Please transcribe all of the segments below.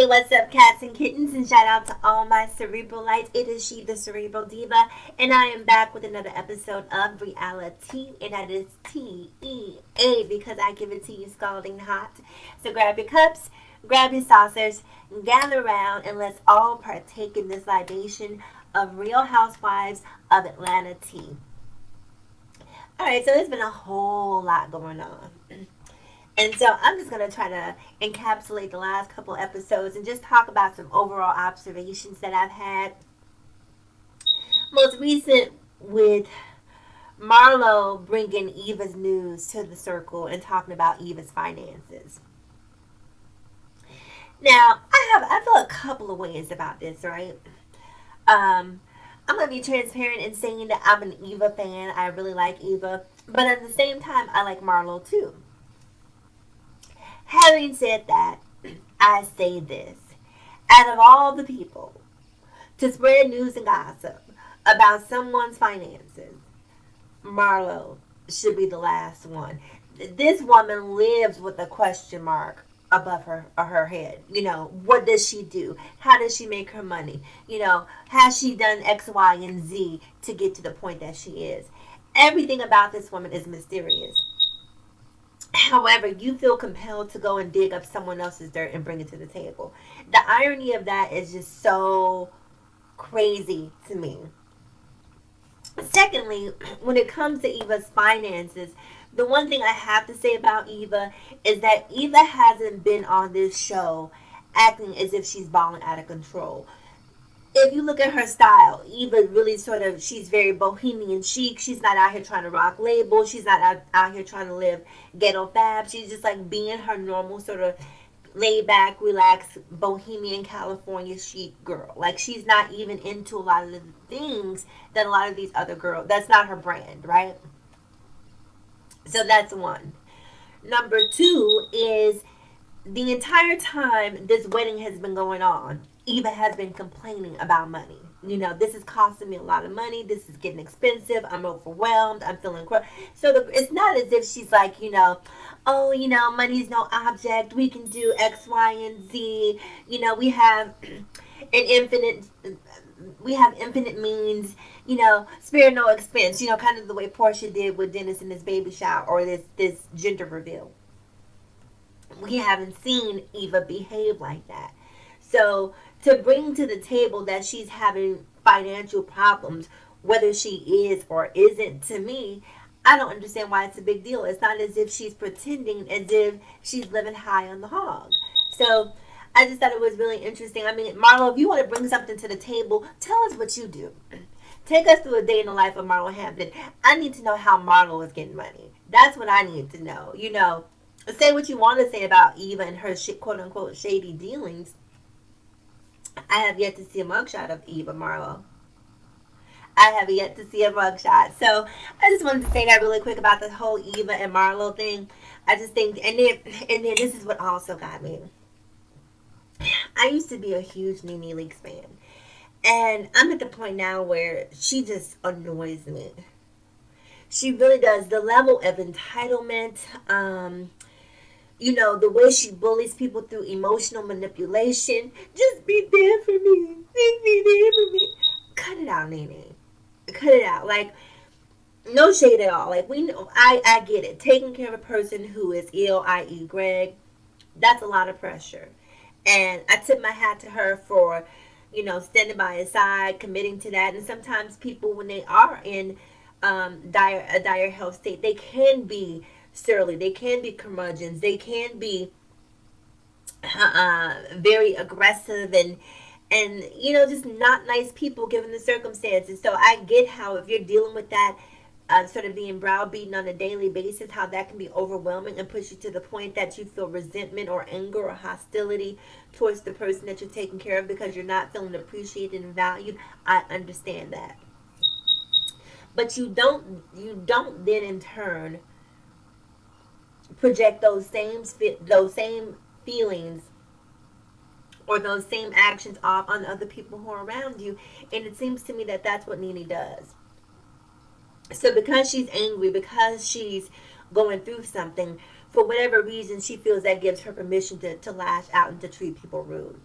What's up, cats and kittens? And shout out to all my cerebral lights. It is she, the Cerebral Diva, and I am back with another episode of Reality, and that is TEA because I give it to you scalding hot. So grab your cups, grab your saucers, gather around, and let's all partake in this libation of Real Housewives of Atlanta tea. All right, so there's been a whole lot going on. And so I'm just going to try to encapsulate the last couple episodes and just talk about some overall observations that I've had. Most recent with Marlo bringing Eva's news to the circle and talking about Eva's finances. Now, I feel a couple of ways about this, right? I'm going to be transparent in saying that I'm an Eva fan. I really like Eva. But at the same time, I like Marlo too. Having said that, I say this. Out of all the people to spread news and gossip about someone's finances, Marlo should be the last one. This woman lives with a question mark above her head. You know, what does she do? How does she make her money? You know, has she done X, Y, and Z to get to the point that she is? Everything about this woman is mysterious. However, you feel compelled to go and dig up someone else's dirt and bring it to the table. The irony of that is just so crazy to me. Secondly, when it comes to Eva's finances, the one thing I have to say about Eva is that Eva hasn't been on this show acting as if she's balling out of control. If you look at her style, Eva really she's very bohemian chic. She's not out here trying to rock labels. She's not out here trying to live ghetto fab. She's just like being her normal sort of laid back, relaxed, bohemian California chic girl. Like she's not even into a lot of the things that a lot of these other girls, that's not her brand, right? So that's one. Number two is the entire time this wedding has been going on, Eva has been complaining about money. You know, this is costing me a lot of money. This is getting expensive. I'm overwhelmed. I'm feeling it's not as if she's like, you know, oh, you know, money's no object. We can do X, Y, and Z. You know, we have infinite means. You know, spare no expense. You know, kind of the way Portia did with Dennis in his baby shower or this gender reveal. We haven't seen Eva behave like that. So to bring to the table that she's having financial problems, whether she is or isn't, to me, I don't understand why it's a big deal. It's not as if she's pretending as if she's living high on the hog. So I just thought it was really interesting. I mean, Marlo, if you want to bring something to the table, tell us what you do. Take us through a day in the life of Marlo Hampton. I need to know how Marlo is getting money. That's what I need to know. You know, say what you want to say about Eva and her quote-unquote shady dealings. I have yet to see a mugshot of Eva Marlo. I have yet to see a mugshot. So I just wanted to say that really quick about the whole Eva and Marlo thing. I just think, and then this is what also got me. I used to be a huge NeNe Leakes fan. And I'm at the point now where she just annoys me. She really does. The level of entitlement, you know, the way she bullies people through emotional manipulation. Just be there for me. Just be there for me. Cut it out, NeNe. Cut it out. Like, no shade at all. Like, we know, I get it. Taking care of a person who is ill, i.e. Greg, that's a lot of pressure. And I tip my hat to her for, you know, standing by his side, committing to that. And sometimes people, when they are in a dire health state, they can be surly, they can be curmudgeons, they can be very aggressive and you know, just not nice people given the circumstances. So I get how if you're dealing with that sort of being browbeaten on a daily basis, how that can be overwhelming and push you to the point that you feel resentment or anger or hostility towards the person that you're taking care of because you're not feeling appreciated and valued. I understand that. But you don't then in turn project those same feelings or those same actions off on other people who are around you. And it seems to me that that's what NeNe does. So because she's angry, because she's going through something, for whatever reason, she feels that gives her permission to lash out and to treat people rude.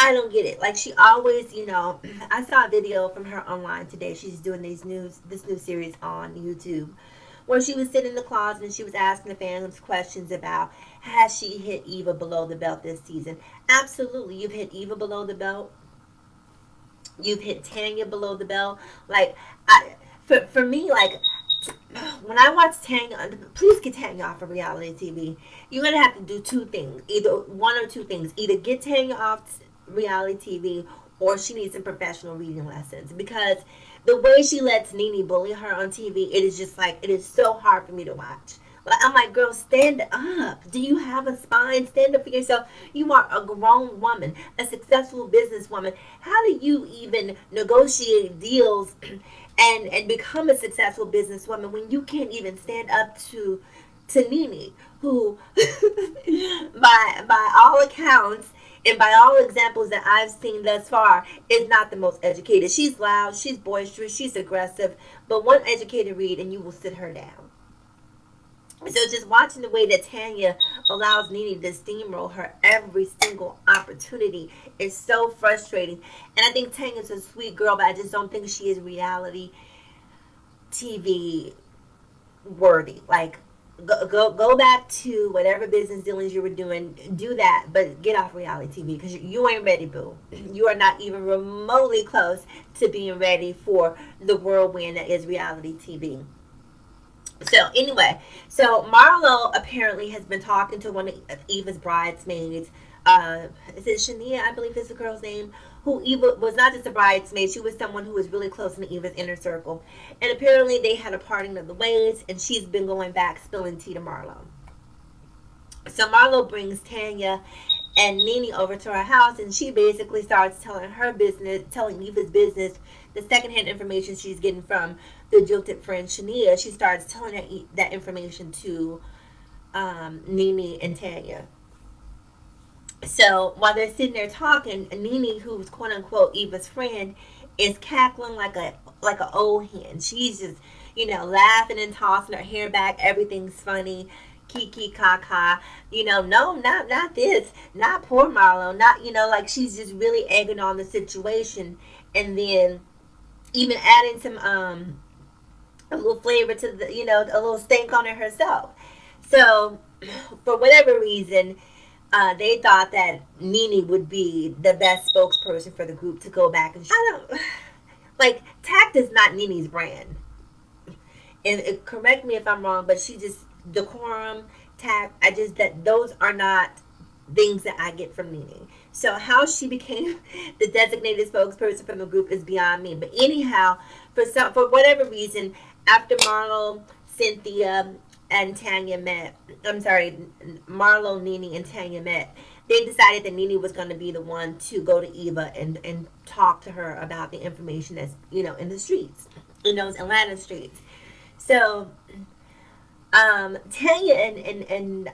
I don't get it. Like she always, I saw a video from her online today. She's doing this new series on YouTube where she was sitting in the closet and she was asking the fans questions about has she hit Eva below the belt this season. Absolutely, you've hit Eva below the belt. You've hit Tanya below the belt. Like, for me, like when I watch Tanya, please get Tanya off of reality TV. You're gonna have to do two things, either one or two things. Either get Tanya off reality TV, or she needs some professional reading lessons because the way she lets NeNe bully her on TV, it is just like it is so hard for me to watch. Like I'm like, girl, stand up. Do you have a spine? Stand up for yourself. You are a grown woman, a successful businesswoman. How do you even negotiate deals and become a successful businesswoman when you can't even stand up to NeNe, who by all accounts and by all examples that I've seen thus far, is not the most educated. She's loud, she's boisterous, she's aggressive, but one educated read and you will sit her down. So just watching the way that Tanya allows NeNe to steamroll her every single opportunity is so frustrating. And I think Tanya's a sweet girl, but I just don't think she is reality TV worthy. Like, go back to whatever business dealings you were doing. Do that, but get off reality TV because you ain't ready, boo. You are not even remotely close to being ready for the whirlwind that is reality TV. So anyway, so Marlo apparently has been talking to one of Eva's bridesmaids. Is it Shania? I believe is the girl's name. Who Eva was not just a bridesmaid; she was someone who was really close in Eva's inner circle. And apparently, they had a parting of the ways, and she's been going back spilling tea to Marlo. So Marlo brings Tanya and NeNe over to her house, and she basically starts telling her business, telling Eva's business, the secondhand information she's getting from the jilted friend Shania. She starts telling that information to NeNe and Tanya. So while they're sitting there talking, NeNe, who's quote unquote Eva's friend, is cackling like a old hen. She's just laughing and tossing her hair back. Everything's funny. Kiki kaka, no, not this, not poor Marlo, not like she's just really egging on the situation, and then even adding some a little flavor to the a little stank on it herself. So for whatever reason, they thought that NeNe would be the best spokesperson for the group to go back and I don't like tact is not NeNe's brand, and correct me if I'm wrong, but she just decorum, tact. I just that those are not things that I get from NeNe. So how she became the designated spokesperson from the group is beyond me. But anyhow, for whatever reason, after Marlo, Cynthia, and Tanya met, I'm sorry, Marlo, NeNe, and Tanya met, they decided that NeNe was going to be the one to go to Eva and talk to her about the information that's in the streets, in those Atlanta streets. So Tanya and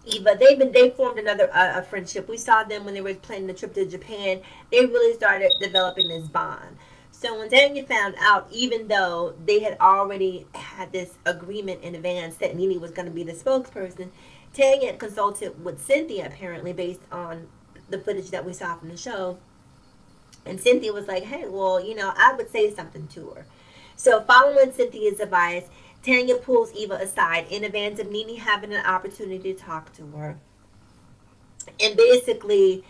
Eva, they formed another a friendship. We saw them when they were planning the trip to Japan. They really started developing this bond. So when Tanya found out, even though they had already had this agreement in advance that NeNe was going to be the spokesperson, Tanya consulted with Cynthia apparently based on the footage that we saw from the show. And Cynthia was like, hey, well, I would say something to her. So following Cynthia's advice, Tanya pulls Eva aside in advance of NeNe having an opportunity to talk to her. And basically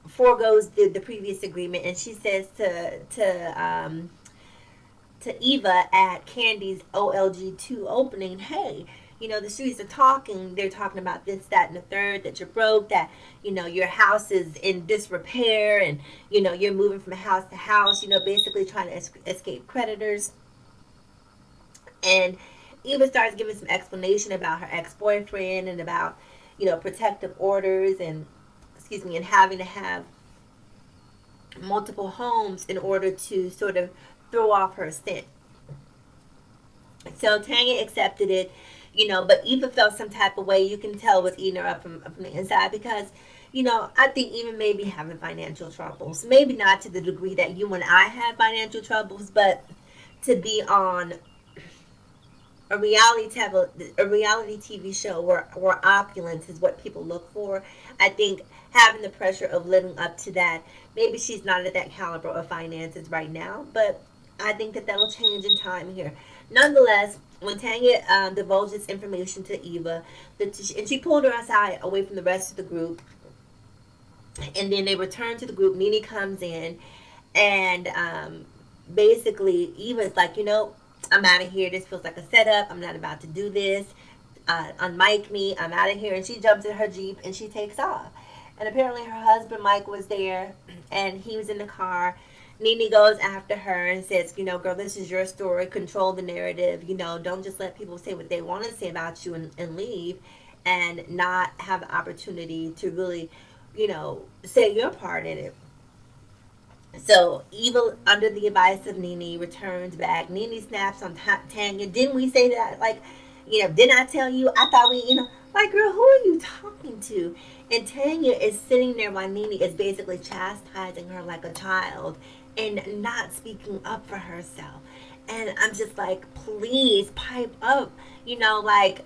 foregoes the previous agreement. And she says to Eva at Candy's OLG2 opening, hey, the streets are talking. They're talking about this, that, and the third, that you're broke, that, your house is in disrepair, and, you're moving from house to house, basically trying to escape creditors. And Eva starts giving some explanation about her ex-boyfriend and about, protective orders and, and having to have multiple homes in order to sort of throw off her scent. So Tanya accepted it, but Eva felt some type of way. You can tell was eating her up from the inside because, I think even maybe having financial troubles. Maybe not to the degree that you and I have financial troubles, but to be on a reality TV show where opulence is what people look for. I think having the pressure of living up to that, maybe she's not at that caliber of finances right now, but I think that that'll change in time here. Nonetheless, when Tanya divulges information to Eva, and she pulled her aside away from the rest of the group, and then they return to the group. NeNe comes in, and basically Eva's like, I'm out of here. This feels like a setup. I'm not about to do this. Unmic me. I'm out of here. And she jumps in her Jeep and she takes off. And apparently her husband Mike was there, and he was in the car. NeNe goes after her and says, girl, this is your story. Control the narrative. Don't just let people say what they want to say about you and leave, and not have the opportunity to really, say your part in it. So Eva, under the advice of NeNe, returns back. NeNe snaps on Tanya. Didn't we say that? Like, didn't I tell you? I thought like, girl, who are you talking to? And Tanya is sitting there while NeNe is basically chastising her like a child and not speaking up for herself. And I'm just like, please pipe up. Like,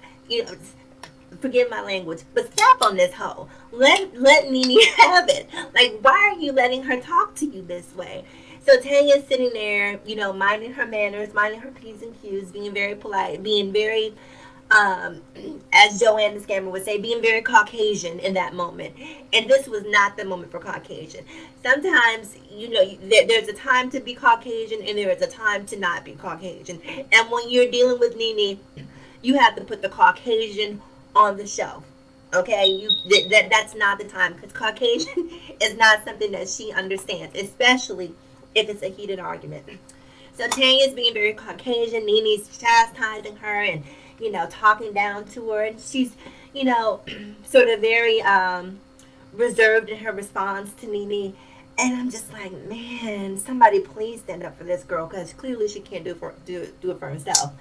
forgive my language, but stop on this hoe. Let NeNe have it. Like, why are you letting her talk to you this way? So Tanya's sitting there, minding her manners, minding her P's and Q's, being very polite, being very, as Joanne the scammer would say, being very Caucasian in that moment. And this was not the moment for Caucasian. Sometimes, there's a time to be Caucasian and there is a time to not be Caucasian. And when you're dealing with NeNe, you have to put the Caucasian on the shelf. Okay, that's not the time, because Caucasian is not something that she understands, especially if it's a heated argument. So Tanya's being very Caucasian. NeNe's chastising her and talking down to her, and she's sort of very reserved in her response to NeNe. And I'm just like, man, somebody please stand up for this girl, because clearly she can't do it for herself.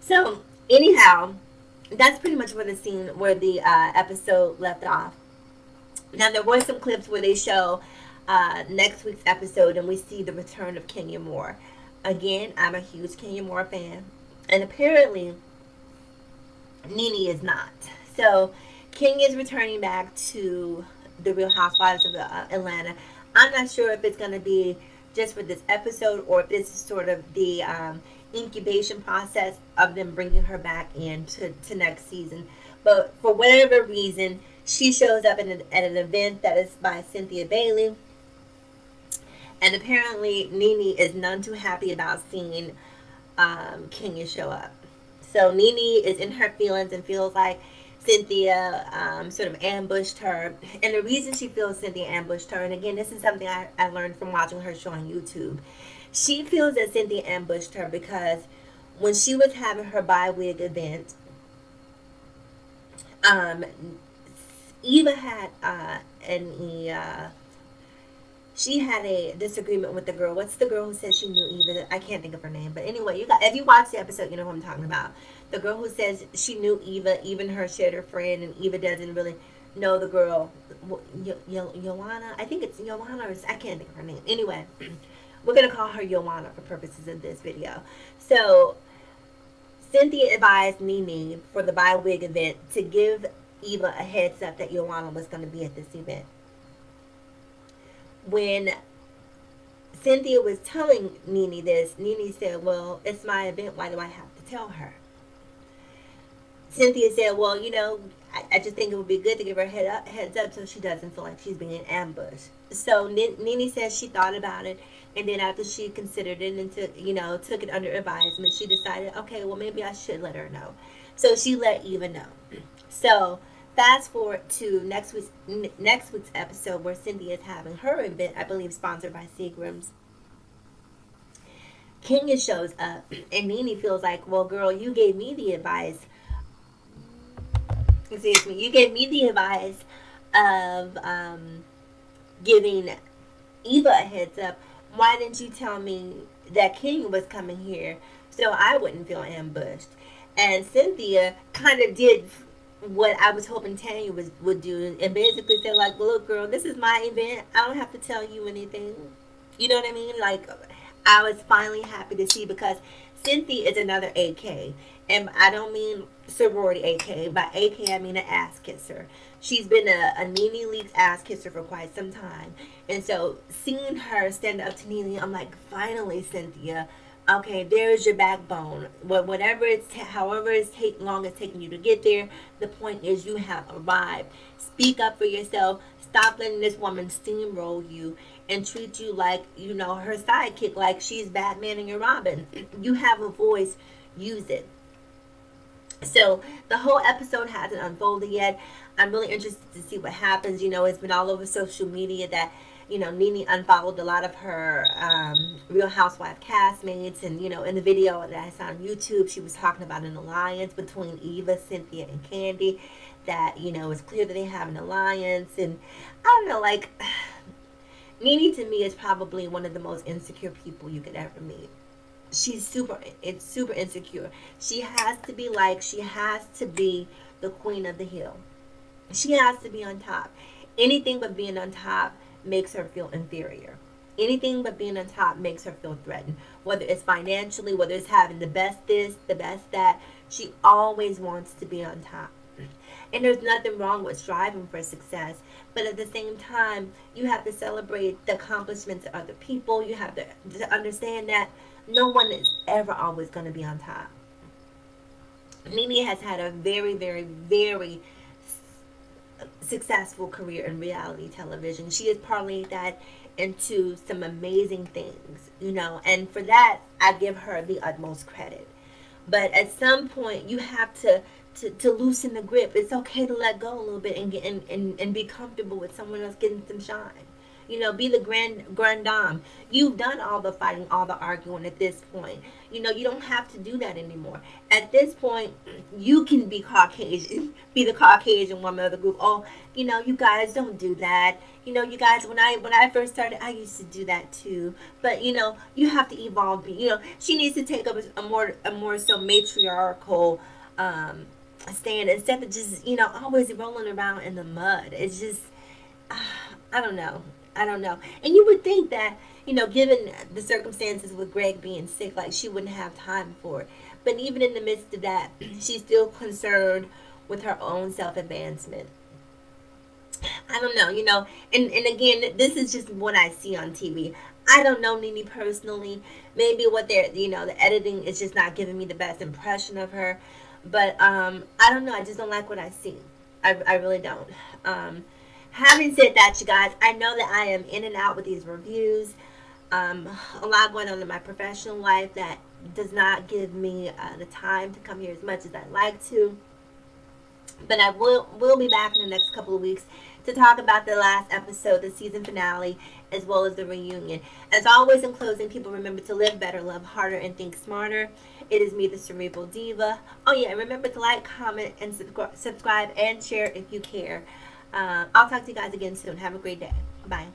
So anyhow, that's pretty much where the episode left off. Now there were some clips where they show next week's episode, and we see the return of Kenya Moore. Again, I'm a huge Kenya Moore fan, and apparently NeNe is not. So Kenya is returning back to the Real Housewives of Atlanta. I'm not sure if it's going to be just for this episode, or if this is sort of the incubation process of them bringing her back in to next season. But for whatever reason, she shows up at an event that is by Cynthia Bailey, and apparently NeNe is none too happy about seeing Kenya show up. So NeNe is in her feelings and feels like Cynthia sort of ambushed her. And the reason she feels Cynthia ambushed her, and again, this is something I learned from watching her show on YouTube, she feels that Cynthia ambushed her because when she was having her bi-wig event, Eva had she had a disagreement with the girl. What's the girl who said she knew Eva? I can't think of her name. But anyway, if you watch the episode, you know what I'm talking about. The girl who says she knew Eva, even her shared her friend, and Eva doesn't really know the girl. Joanna? I think it's Joanna, or I can't think of her name. Anyway, we're going to call her Joanna for purposes of this video. So Cynthia advised NeNe for the bi-wig event to give Eva a heads up that Joanna was going to be at this event. When Cynthia was telling NeNe this, NeNe said, well, it's my event. Why do I have to tell her? Cynthia said, well, I just think it would be good to give her heads up so she doesn't feel like she's being ambushed. So NeNe says she thought about it, and then after she considered it and took it under advisement, she decided, okay, well, maybe I should let her know. So she let Eva know. So fast forward to next week's episode, where Cynthia is having her event, I believe sponsored by Seagram's. Kenya shows up, and NeNe feels like, well, girl, you gave me the advice. Excuse me. You gave me the advice of giving Eva a heads up. Why didn't you tell me that Kenya was coming here so I wouldn't feel ambushed? And Cynthia kind of did what I was hoping Tanya would do, and basically said, like, look, girl, this is my event. I don't have to tell you anything. You know what I mean? Like, I was finally happy to see, because Cynthia is another AK. And I don't mean sorority AK. By AK, I mean an ass kisser. She's been a NeNe Leakes ass kisser for quite some time. And so seeing her stand up to NeNe, I'm like, finally, Cynthia. Okay, there's your backbone. Whatever however long it's taking you to get there, the point is you have arrived. Speak up for yourself. Stop letting this woman steamroll you and treat you like, her sidekick, like she's Batman and you're Robin. You have a voice. Use it. So the whole episode hasn't unfolded yet. I'm really interested to see what happens. It's been all over social media that, NeNe unfollowed a lot of her Real Housewife castmates. And, in the video that I saw on YouTube, she was talking about an alliance between Eva, Cynthia, and Candy. That, it's clear that they have an alliance. And I don't know, like, NeNe to me is probably one of the most insecure people you could ever meet. It's super insecure. She has to be the queen of the hill. She has to be on top. Anything but being on top makes her feel inferior. Anything but being on top makes her feel threatened. Whether it's financially, whether it's having the best this, the best that, she always wants to be on top. And there's nothing wrong with striving for success. But at the same time, you have to celebrate the accomplishments of other people. You have to understand that no one is ever always going to be on top. NeNe has had a very, very, very successful career in reality television. She has parlayed that into some amazing things, and for that, I give her the utmost credit. But at some point, you have to loosen the grip. It's okay to let go a little bit and get and be comfortable with someone else getting some shine. Be the grand dame. You've done all the fighting, all the arguing at this point. You don't have to do that anymore. At this point, you can be Caucasian, be the Caucasian woman of the group. Oh, you guys don't do that. You guys, when I first started, I used to do that too. But you have to evolve. She needs to take up a more so matriarchal stand instead of just always rolling around in the mud. It's just I don't know. I don't know. And you would think that, given the circumstances with Greg being sick, like she wouldn't have time for it. But even in the midst of that, she's still concerned with her own self advancement. I don't know, and again, this is just what I see on TV. I don't know NeNe personally. Maybe what the editing is just not giving me the best impression of her. But I don't know. I just don't like what I see. I really don't. Having said that, you guys, I know that I am in and out with these reviews. A lot going on in my professional life that does not give me the time to come here as much as I'd like to. But I will be back in the next couple of weeks to talk about the last episode, the season finale, as well as the reunion. As always, in closing, people remember to live better, love harder, and think smarter. It is me, the Cerebral Diva. Oh yeah, and remember to like, comment, and subscribe and share if you care. I'll talk to you guys again soon. Have a great day. Bye.